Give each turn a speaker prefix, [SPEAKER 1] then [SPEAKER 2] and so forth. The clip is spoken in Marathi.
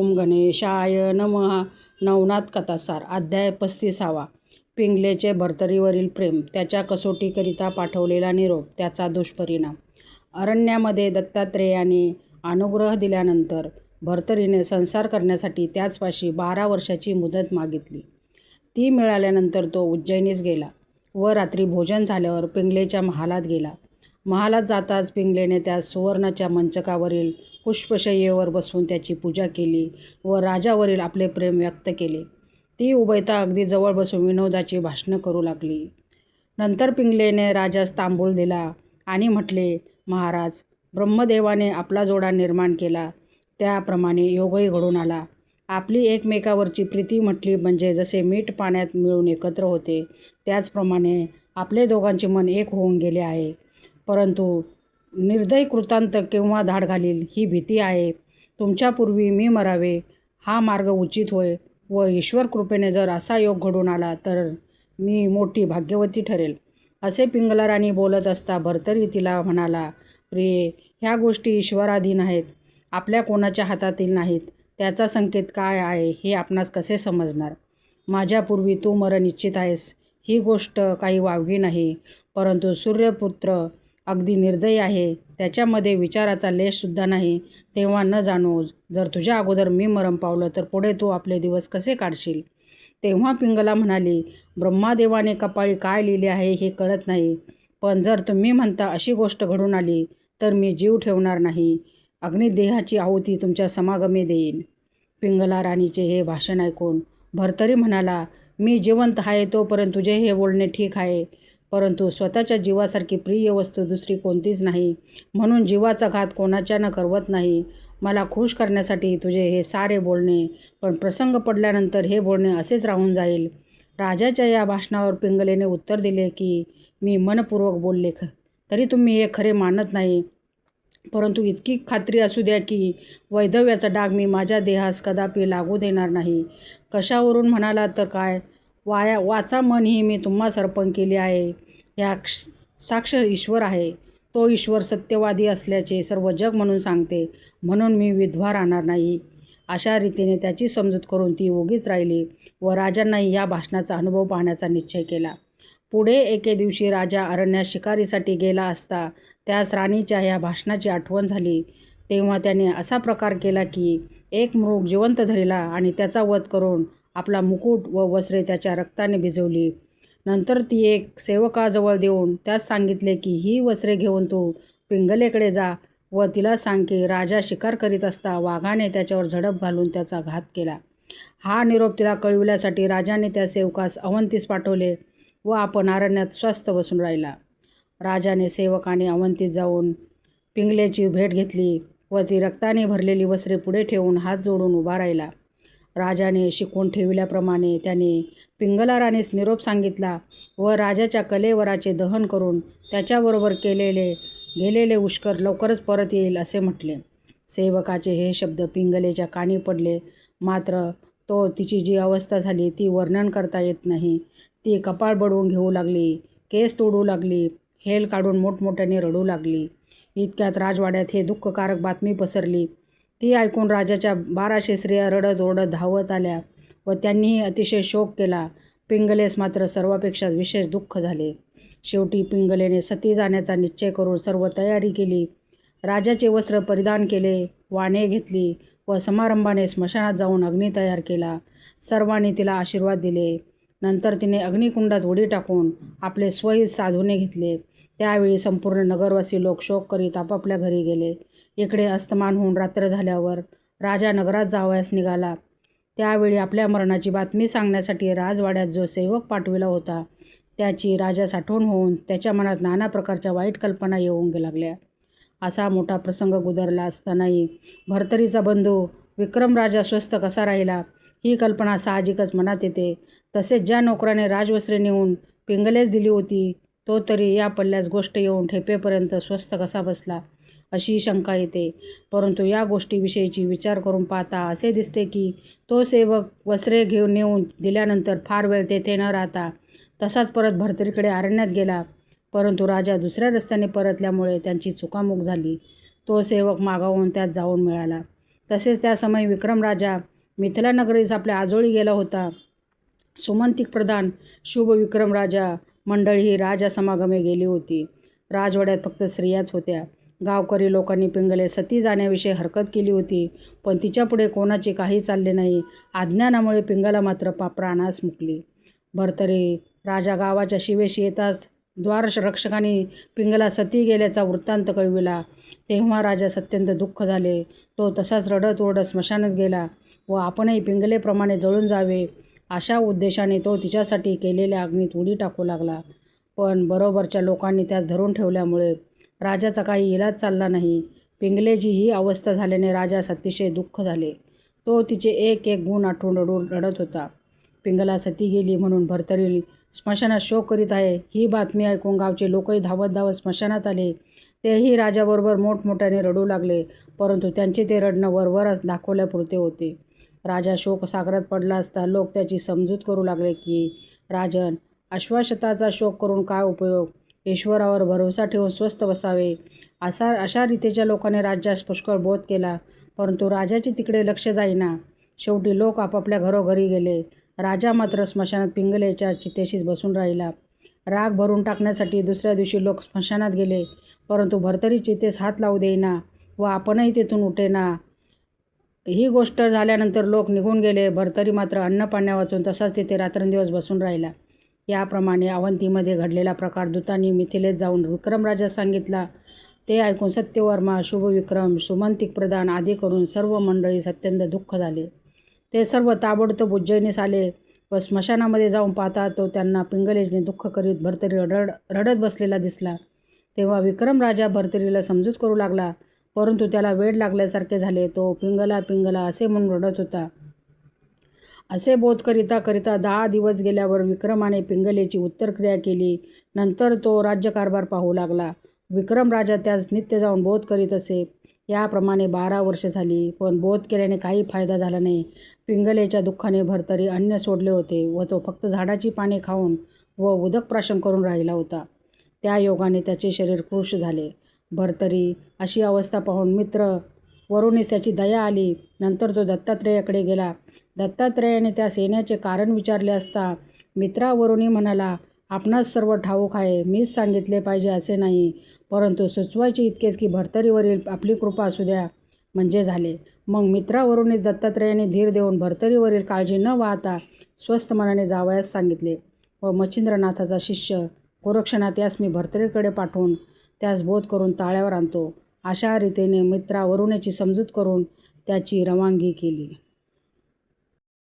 [SPEAKER 1] ओम गणेशाय नमः. नवनाथ कथासार अध्याय 35. पिंगलेचे भर्तरीवरील प्रेम, त्याच्या कसोटीकरिता पाठवलेला निरोप, त्याचा दुष्परिणाम. अरण्यामध्ये दत्तात्रेयाने अनुग्रह दिल्यानंतर भर्तरीने संसार करण्यासाठी त्याचपाशी 12 वर्षाची मुदत मागितली. ती मिळाल्यानंतर तो उज्जैनीस गेला व रात्री भोजन झाल्यावर पिंगलेच्या महालात गेला. महालात जाताच पिंगलेने त्या सुवर्णाच्या मंचकावरील पुष्पशय्येवर बसवून त्याची पूजा केली व राजावरील आपले प्रेम व्यक्त केले. ती उभयता अगदी जवळ बसून विनोदाची भाषणं करू लागली. नंतर पिंगलेने राजास तांबूळ दिला आणि म्हटले, महाराज, ब्रह्मदेवाने आपला जोडा निर्माण केला, त्याप्रमाणे योगही घडून आला. आपली एकमेकावरची प्रीती म्हटली म्हणजे जसे मीठ पाण्यात मिळून एकत्र होते, त्याचप्रमाणे आपले दोघांचे मन एक होऊन गेले आहे. परंतु निर्दयी कृतांत केव्हा धाड घालील ही भीती आहे. तुमच्यापूर्वी मी मरावे हा मार्ग उचित होय व ईश्वर कृपेने जर असा योग घडून आला तर मी मोठी भाग्यवती ठरेल. असे पिंगला राणी बोलत असता भर्तरी तिला म्हणाला, प्रिये, ह्या गोष्टी ईश्वराधीन आहेत, आपल्या कोणाच्या हातातील नाहीत. त्याचा संकेत काय आहे हे आपणास कसे समजणार? माझ्यापूर्वी तू मरण इच्छित आहेस ही गोष्ट काही वावगी नाही, परंतु सूर्यपुत्र अगदी निर्दयी आहे, त्याच्यामध्ये विचाराचा लेशसुद्धा नाही. तेव्हा न जाणो जर तुझ्या अगोदर मी मरण पावलं तर पुढे तू आपले दिवस कसे काढशील? तेव्हा पिंगला म्हणाली, ब्रह्मादेवाने कपाळी काय लिहिले आहे हे कळत नाही, पण जर तुम्ही म्हणता अशी गोष्ट घडून आली तर मी जीव ठेवणार नाही, अग्निदेहाची आहुती तुमच्या समागमे देईन. पिंगला राणीचे हे भाषण ऐकून भर्तरी म्हणाला, मी जिवंत आहे तोपर्यंत तुझे हे बोलणे ठीक आहे, परंतु स्वतःच्या जीवासारखी प्रिय वस्तू दुसरी कोणतीच नाही, म्हणून जीवाचा घात कोणाच्यानं करवत नाही. मला खुश करण्यासाठी तुझे हे सारे बोलणे, पण प्रसंग पडल्यानंतर हे बोलणे असेच राहून जाईल. राजाच्या या भाषणावर पिंगलेने उत्तर दिले की, मी मनपूर्वक बोलले तरी तुम्ही हे खरे मानत नाही, परंतु इतकी खात्री असू द्या की वैधव्याचा डाग मी माझ्या देहास कदापि लागू देणार नाही. कशावरून म्हणाला तर काय, वाचा मन ही मी तुम्हास अर्पण केली आहे. या साक्ष ईश्वर आहे. तो ईश्वर सत्यवादी असल्याचे सर्व जग म्हणून सांगते, म्हणून मी विधवा राहणार नाही. अशा रीतीने त्याची समजूत करून ती उगीच राहिली व राजांनाही या भाषणाचा अनुभव पाहण्याचा निश्चय केला. पुढे एके दिवशी राजा अरण्यात शिकारीसाठी गेला असता त्यास राणीच्या ह्या भाषणाची आठवण झाली. तेव्हा त्याने असा प्रकार केला की एक मृग जिवंत धरला आणि त्याचा वध करून आपला मुकुट व वस्त्रे त्याच्या रक्ताने भिजवली. नंतर ती एक सेवकाजवळ देऊन त्यास सांगितले की ही वस्त्रे घेऊन तू पिंगलेकडे जा व तिला सांग की राजा शिकार करीत असता वाघाने त्याच्यावर झडप घालून त्याचा घात केला. हा निरोप तिला कळविल्यासाठी राजाने त्या सेवकास अवंतीस पाठवले व आपण अरण्यात स्वस्थ बसून राहिला. राजाने सेवकाने अवंतीस जाऊन पिंगलेची भेट घेतली व ती रक्ताने भरलेली वस्त्रे पुढे ठेवून हात जोडून उभा राहिला. राजाने शिकवून ठेवल्याप्रमाणे त्याने पिंगला राणीस निरोप सांगितला व राजाच्या कलेवराचे दहन करून त्याच्याबरोबर गेलेले उष्कर लवकरच परत येईल असे म्हटले. सेवकाचे हे शब्द पिंगलेच्या कानी पडले, मात्र तिची जी अवस्था झाली ती वर्णन करता येत नाही. ती कपाळ बडवून घेऊ लागली, केस तोडू लागली, हेल काढून मोठमोठ्याने रडू लागली. इतक्यात राजवाड्यात हे दुःखकारक बातमी पसरली. ती ऐकून राजाच्या 1200 स्त्रिया रडत ओरडत धावत आल्या व त्यांनीही अतिशय शोक केला. पिंगलेस मात्र सर्वापेक्षा विशेष दुःख झाले. शेवटी पिंगलेने सती जाण्याचा निश्चय करून सर्व तयारी केली. राजाचे वस्त्र परिधान केले, वाणे घेतली व समारंभाने स्मशानात जाऊन अग्नी तयार केला. सर्वांनी तिला आशीर्वाद दिले. नंतर तिने अग्निकुंडात उडी टाकून आपले स्वहित साधूने घेतले. त्यावेळी संपूर्ण नगरवासी लोक शोक करीत आपापल्या घरी गेले. इकडे अस्तमान होऊन रात्र झाल्यावर राजा नगरात जावयास निघाला. त्यावेळी आपल्या मरणाची बातमी सांगण्यासाठी राजवाड्यात जो सेवक पाठविला होता त्याची राजास आठवण होऊन त्याच्या मनात नाना प्रकारच्या वाईट कल्पना येऊन लागल्या. असा मोठा प्रसंग गुदरला असतानाही भर्तरीचा बंधू विक्रमराजा स्वस्थ कसा राहिला ही कल्पना साहजिकच मनात येते. तसेच ज्या नोकराने राजवस्त्रे नेऊन पिंगलेस दिली होती तो तरी या पल्ल्यास गोष्ट येऊन ठेपेपर्यंत स्वस्थ कसा बसला अशी शंका येते. परंतु या गोष्टीविषयीची विचार करून पाहता असे दिसते की तो सेवक वस्त्रे नेऊन दिल्यानंतर फार वेळ तेथे न राहता तसाच परत भर्तरीकडे अरण्यात गेला. परंतु राजा दुसऱ्या रस्त्याने परतल्यामुळे त्यांची चुकामुक झाली. तो सेवक मागाहून त्यात जाऊन मिळाला. तसेच त्या समयी विक्रम राजा मिथिला नगरीस आपल्या आजोळी गेला होता. सुमंतिक प्रधान शुभ विक्रम राजा मंडळी ही राजसमागमे गेली होती. राजवाड्यात फक्त स्त्रियाच होत्या. गावकरी लोकांनी पिंगले सती जाण्याविषयी हरकत केली होती, पण तिच्यापुढे कोणाचे काही चालले नाही. अज्ञानामुळे पिंगला मात्र प्राणास मुकली. भर्तरी राजा गावाच्या शिवेशी येताच द्वाररक्षकांनी पिंगला सती गेल्याचा वृत्तांत कळविला. तेव्हा राजास अत्यंत दुःख झाले. तो तसाच रडत ओरडत स्मशानात गेला व आपणही पिंगलेप्रमाणे जळून जावे अशा उद्देशाने तो तिच्यासाठी केलेल्या अग्नीत उडी टाकू लागला. पण बरोबरच्या लोकांनी त्यास धरून ठेवल्यामुळे राजाचा काही इलाज चालला नाही. पिंगलेची ही अवस्था झाल्याने राजास अतिशय दुःख झाले. तो तिचे एक एक गुण आठवून रडत होता. पिंगला सती गेली म्हणून भर्तरी स्मशानात शोक करीत आहे ही बातमी ऐकून गावचे लोकही धावत धावत स्मशानात आले. तेही राजाबरोबर मोठमोठ्याने रडू लागले, परंतु त्यांचे ते रडणं वरवरच दाखवल्यापुरते होते. राजा शोकसागरात पडला असता लोक त्याची समजूत करू लागले की, राजन, अश्वशताचा शोक करून काय उपयोग? ईश्वरावर भरोसा ठेवून स्वस्थ बसावे. अशा रीतीच्या लोकांनी राज्यास पुष्कळ बोध केला, परंतु राजाचे तिकडे लक्ष जाईना. शेवटी लोक आपापल्या घरोघरी गेले. राजा मात्र स्मशानात पिंगलेच्या चितेशीच बसून राहिला. राग भरून टाकण्यासाठी दुसऱ्या दिवशी लोक स्मशानात गेले, परंतु भर्तरी चितेस हात लावू देईना व आपणही तेथून उठेना. ही गोष्ट झाल्यानंतर लोक निघून गेले. भर्तरी मात्र अन्नपाण्या वाचून तसाच तिथे रात्रंदिवस बसून राहिला. याप्रमाणे अवंतीमध्ये घडलेला प्रकार दूतांनी मिथिलेत जाऊन विक्रमराजास सांगितला. ते ऐकून सत्यवर्मा, शुभविक्रम, सुमंतिक प्रधान आदी करून सर्व मंडळीस अत्यंत दुःख झाले. ते सर्व ताबडतोब उज्जैनीस आले व स्मशानामध्ये जाऊन पाहता तो त्यांना पिंगलेने दुःख करीत भर्तरी रडत बसलेला दिसला. तेव्हा विक्रम राजा भर्तरीला समजूत करू लागला, परंतु त्याला वेड लागल्यासारखे झाले. तो पिंगला पिंगला असे म्हणून रडत होता. असे बोध करिता करिता 10 दिवस गेल्यावर विक्रमाने पिंगलेची उत्तरक्रिया केली. नंतर तो राज्यकारभार पाहू लागला. विक्रम राजा त्यास नित्य जाऊन बोध करीत असे. याप्रमाणे 12 वर्षे झाली, पण बोध केल्याने काही फायदा झाला नाही. पिंगलेच्या दुःखाने भर्तरी अन्न सोडले होते व तो फक्त झाडाची पाने खाऊन व उदक प्राशन करून राहिला होता. त्या योगाने त्याचे शरीर कृश झाले. भर्तरी अशी अवस्था पाहून मित्र वरूनच त्याची दया आली. नंतर तो दत्तात्रेयाकडे गेला. दत्तात्रेयाने त्यास येण्याचे कारण विचारले असता मित्रावरूनही म्हणाला, आपणास सर्व ठाऊक आहे, मीच सांगितले पाहिजे असे नाही, परंतु सुचवायचे इतकेच की भर्तरीवरील आपली कृपा असू द्या म्हणजे झाले. मग मित्रावरूनच दत्तात्रेयाने धीर देऊन भर्तरीवरील काळजी न वाहता स्वस्थ मनाने जावयास सांगितले व मच्छिंद्रनाथाचा शिष्य गोरक्षनाथ यास मी भर्तरीकडे पाठवून त्यास बोध करून ताळ्यावर आणतो. अशा रीतीने मित्रावरूनची समजूत करून त्याची रवानगी केली.